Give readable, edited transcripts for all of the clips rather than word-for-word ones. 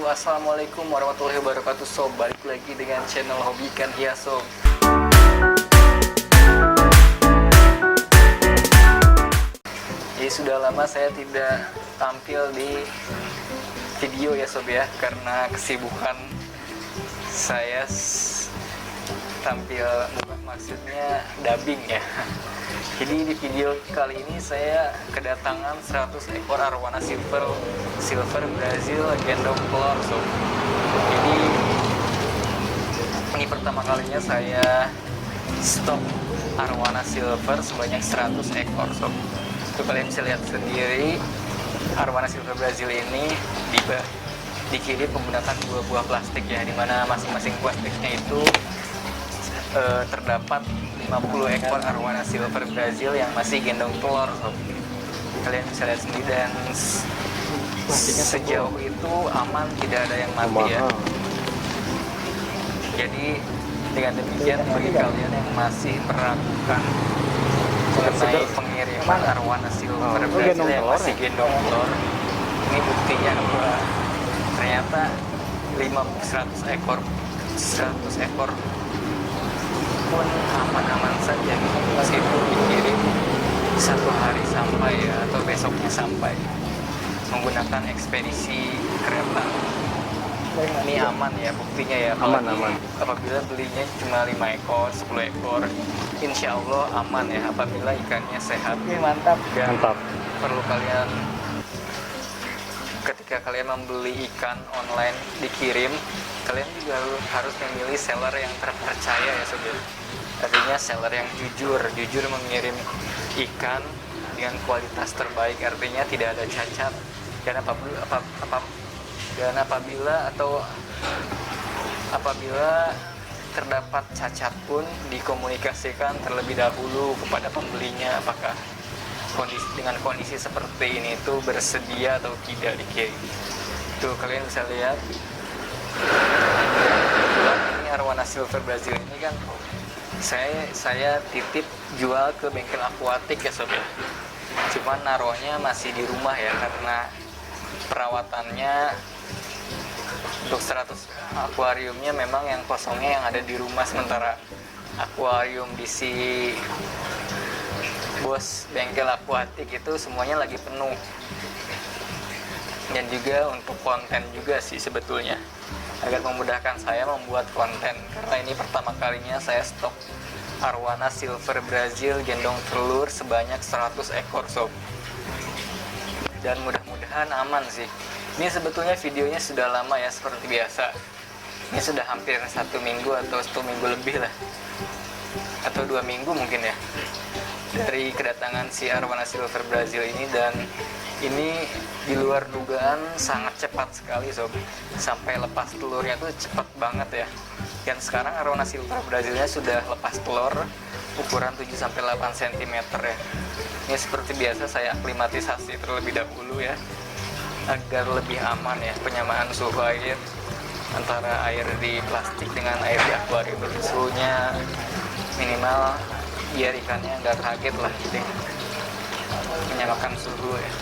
Assalamualaikum warahmatullahi wabarakatuh sob. Balik lagi dengan channel Hobi Ikan Hias sob. Jadi sudah lama saya tidak tampil di video ya sob ya, karena kesibukan saya tampil, maksudnya dubbing ya. Jadi di video kali ini saya kedatangan 100 ekor arwana silver Brazil gendong telur sob. Jadi ini pertama kalinya saya stok arwana silver sebanyak 100 ekor sob. Itu kalian bisa lihat sendiri, arwana silver Brazil ini dikirim menggunakan 2 buah plastik ya, dimana masing-masing plastiknya itu terdapat 50 ekor arwana silver Brazil yang masih gendong telur sob. Kalian bisa lihat sendiri, dan sejauh itu aman, tidak ada yang mati ya. Jadi dengan demikian, bagi kalian yang masih meragukan mengenai pengiriman arwana silver Brazil yang masih gendong telur, ini buktinya bahwa ternyata 100 ekor pun aman-aman saja, meskipun dikirim 1 hari sampai ya, atau besoknya sampai menggunakan ekspedisi kereta. Ini aman ya, buktinya ya. Aman. Apabila belinya cuma 5 ekor, 10 ekor, insya Allah aman ya, apabila ikannya sehat. Mantap. Perlu kalian, ketika kalian membeli ikan online dikirim, kalian juga harus memilih seller yang terpercaya ya sobat. Artinya seller yang jujur mengirim ikan dengan kualitas terbaik, artinya tidak ada cacat. Dan apabila terdapat cacat pun dikomunikasikan terlebih dahulu kepada pembelinya, apakah dengan kondisi seperti ini itu bersedia atau tidak dikirim. Tuh kalian bisa lihat, ini arwana silver Brazil ini kan saya titip jual ke bengkel akuatik ya sobat. Cuman naruhnya masih di rumah ya, karena perawatannya untuk 100 akuariumnya memang yang kosongnya yang ada di rumah, sementara akuarium di si bos bengkel akuatik itu semuanya lagi penuh. Dan juga untuk konten juga sih sebetulnya, agar memudahkan saya membuat konten, karena ini pertama kalinya saya stok arwana silver Brazil gendong telur sebanyak 100 ekor sob. Dan mudah-mudahan aman sih. Ini sebetulnya videonya sudah lama ya, seperti biasa. Ini sudah hampir 1 minggu atau 1 minggu lebih lah, atau 2 minggu mungkin ya, dari kedatangan si arwana silver Brazil ini. Dan ini di luar dugaan sangat cepat sekali sob, sampai lepas telurnya tuh cepat banget ya. Dan sekarang arwana silver Brazilnya sudah lepas telur ukuran 7-8 cm ya. Ini seperti biasa saya aklimatisasi terlebih dahulu ya, agar lebih aman ya penyamaan suhu air antara air di plastik dengan air di akuarium. Suhunya minimal biar ikannya nggak kaget lah gitu, menyamakan suhu ya.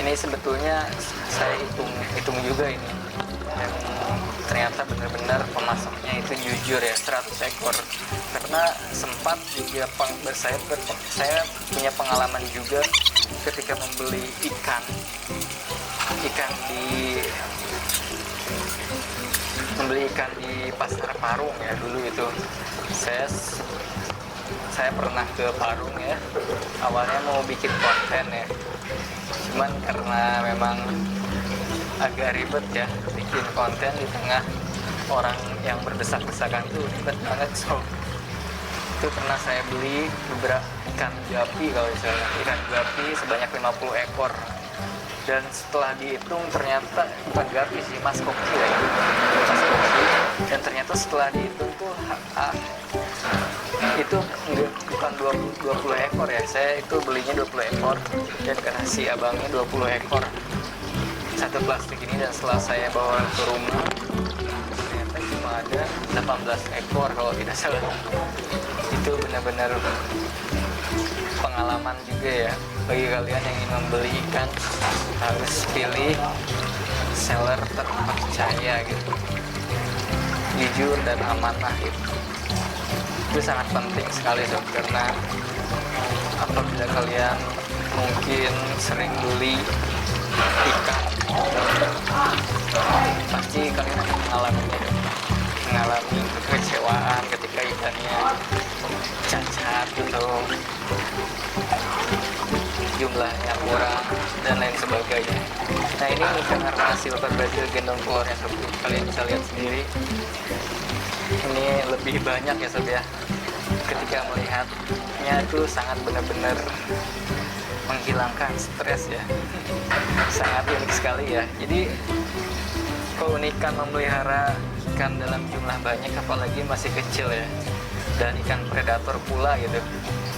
Ini sebetulnya saya hitung juga ini, dan ternyata benar-benar pemasoknya itu jujur ya, 100 ekor. Karena sempat juga saya punya pengalaman juga ketika membeli ikan di pasar Parung ya dulu itu. Saya pernah ke Parung ya, awalnya mau bikin konten ya, cuman karena memang agak ribet ya bikin konten di tengah orang yang berdesak-desakan, itu ribet banget so. Itu pernah saya beli beberapa ikan gapi, kalau misalnya ikan gapi sebanyak 50 ekor, dan setelah dihitung ternyata bukan gapi sih, mas koki ya, mas koki. Dan ternyata setelah dihitung tuh itu bukan 20 ekor ya, saya itu belinya 20 ekor dan kasih abangnya 20 ekor satu plastik ini. Dan setelah saya bawa ke rumah ternyata cuma ada 18 ekor kalau tidak salah. Itu benar-benar pengalaman juga ya bagi kalian yang ingin membeli ikan, harus pilih seller terpercaya gitu, jujur dan amanah gitu. Itu sangat penting sekali sob, karena apabila kalian mungkin sering beli ikan, pasti kalian akan mengalami kekecewaan ketika ikannya cacat atau jumlahnya kurang dan lain sebagainya. Nah, ini ikan arwana silver Brazil gendong telurnya sob, kalian bisa lihat sendiri. Ini lebih banyak ya sob ya. Ketika melihatnya itu sangat benar-benar menghilangkan stres ya. Sangat unik sekali ya. Jadi keunikan memelihara ikan dalam jumlah banyak, apalagi masih kecil ya, dan ikan predator pula gitu,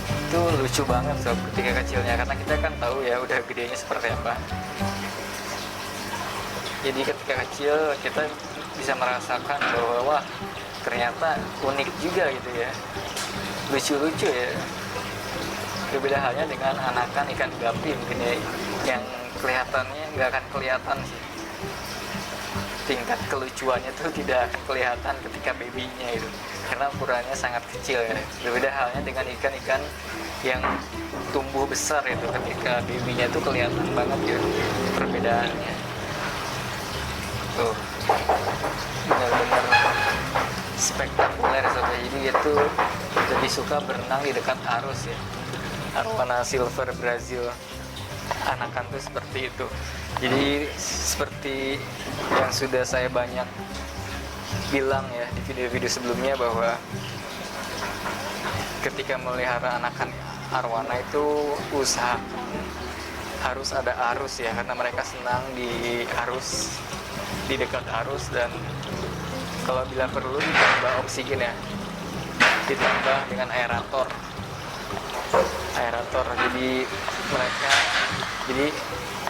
itu lucu banget sob ketika kecilnya, karena kita kan tahu ya udah gedenya seperti apa. Jadi ketika kecil kita bisa merasakan bahwa wah ternyata unik juga gitu ya, lucu-lucu ya. Berbeda halnya dengan anakan ikan gapi mungkin ya, yang kelihatannya nggak akan kelihatan sih, tingkat kelucuannya tuh tidak akan kelihatan ketika babynya itu, karena ukurannya sangat kecil ya. Berbeda halnya dengan ikan-ikan yang tumbuh besar itu, ketika babynya tuh kelihatan banget ya perbedaannya. Tuh benar-benar spektakuler sobat. Jadi itu lebih suka berenang di dekat arus ya. Arwana silver Brazil anakan tuh seperti itu. Jadi seperti yang sudah saya banyak bilang ya di video-video sebelumnya, bahwa ketika melihara anakan arwana itu usaha harus ada arus ya, karena mereka senang di arus, di dekat arus, dan kalau bila perlu ditambah oksigen ya, ditambah dengan aerator. Jadi mereka, jadi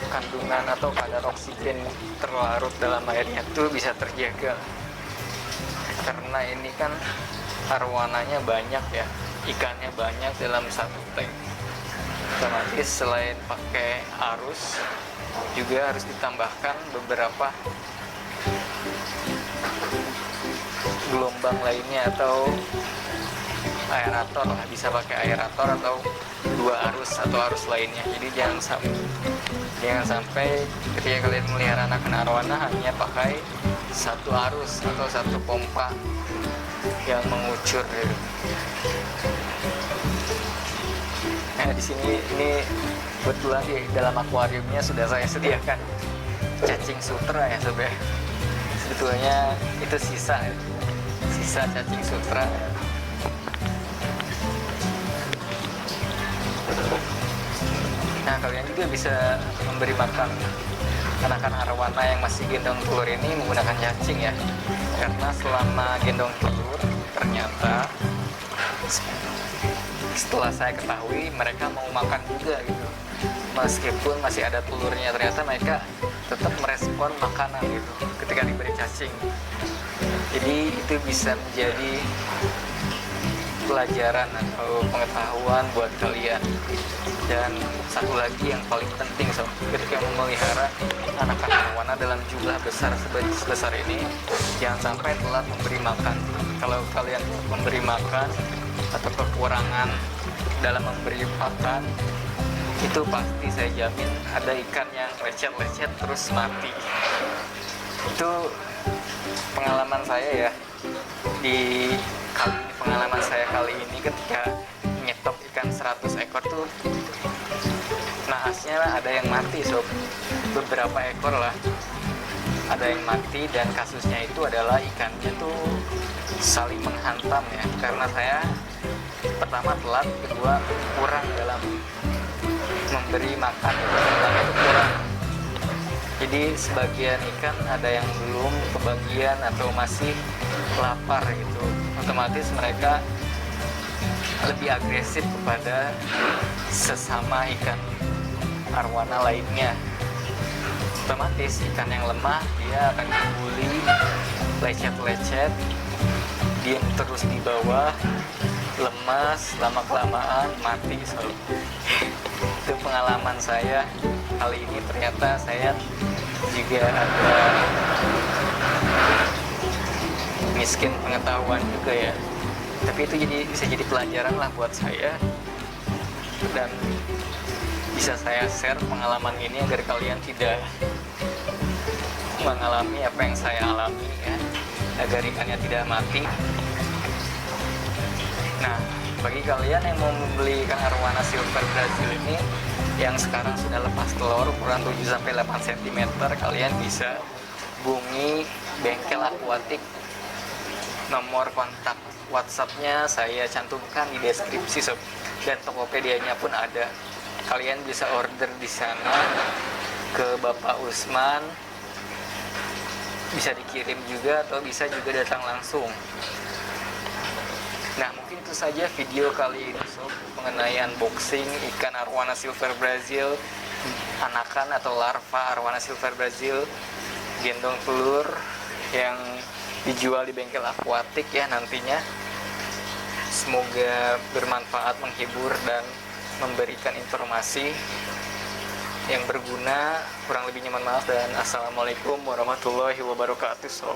kandungan atau kadar oksigen terlarut dalam airnya itu bisa terjaga, karena ini kan arwananya banyak ya, ikannya banyak dalam satu tank. Otomatis selain pakai arus, juga harus ditambahkan beberapa gelombang lainnya atau aerator lah, bisa pakai aerator atau dua arus atau arus lainnya. Jadi jangan sampai ketika kalian melihara anakan arwana hanya pakai satu arus atau satu pompa yang mengucur gitu. Nah, di sini ini kebetulan di dalam akuariumnya sudah saya sediakan cacing sutra ya sob ya. Sebetulnya itu sisa cacing sutra. Nah, kalian juga bisa memberi makan anakan arwana yang masih gendong telur ini menggunakan cacing ya, karena selama gendong telur ternyata setelah saya ketahui mereka mau makan juga gitu, meskipun masih ada telurnya, ternyata mereka tetap merespon makanan gitu ketika diberi cacing. Jadi itu bisa menjadi pelajaran atau pengetahuan buat kalian. Dan satu lagi yang paling penting sob, ketika memelihara anakan arwana dalam jumlah besar sebesar ini, jangan sampai telat memberi makan. Kalau kalian memberi makan atau kekurangan dalam memberi pakan, itu pasti saya jamin ada ikan yang lecet-lecet terus mati. Itu pengalaman saya ya, pengalaman saya kali ini ketika nyetok ikan 100 ekor tuh nahasnya ada yang mati sob, beberapa ekor lah ada yang mati, dan kasusnya itu adalah ikannya tuh saling menghantam ya, karena saya pertama telat, kedua kurang dalam memberi makan, jumlahnya itu kurang. Jadi sebagian ikan ada yang belum kebagian atau masih lapar gitu, otomatis mereka lebih agresif kepada sesama ikan arwana lainnya. Otomatis ikan yang lemah dia akan dibully, lecet-lecet, diam terus di bawah, lemas, lama kelamaan mati sob. Itu pengalaman saya kali ini. Ternyata saya juga agak miskin pengetahuan juga ya, tapi itu bisa jadi pelajaran lah buat saya, dan bisa saya share pengalaman ini agar kalian tidak mengalami apa yang saya alami ya, agar ikannya tidak mati. Nah, bagi kalian yang mau membeli ikan arwana silver Brazil ini yang sekarang sudah lepas telur ukuran 7-8 cm, kalian bisa hubungi bengkel akuatik. Nomor kontak WhatsApp-nya saya cantumkan di deskripsi sob, dan Tokopedia-nya pun ada. Kalian bisa order di sana ke Bapak Usman, bisa dikirim juga atau bisa juga datang langsung. Nah, mungkin itu saja video kali ini sob, mengenai unboxing ikan arwana silver Brazil, anakan atau larva arwana silver Brazil gendong telur yang dijual di bengkel akuatik ya nantinya. Semoga bermanfaat, menghibur, dan memberikan informasi yang berguna. Kurang lebihnya mohon maaf, dan assalamualaikum warahmatullahi wabarakatuh sob.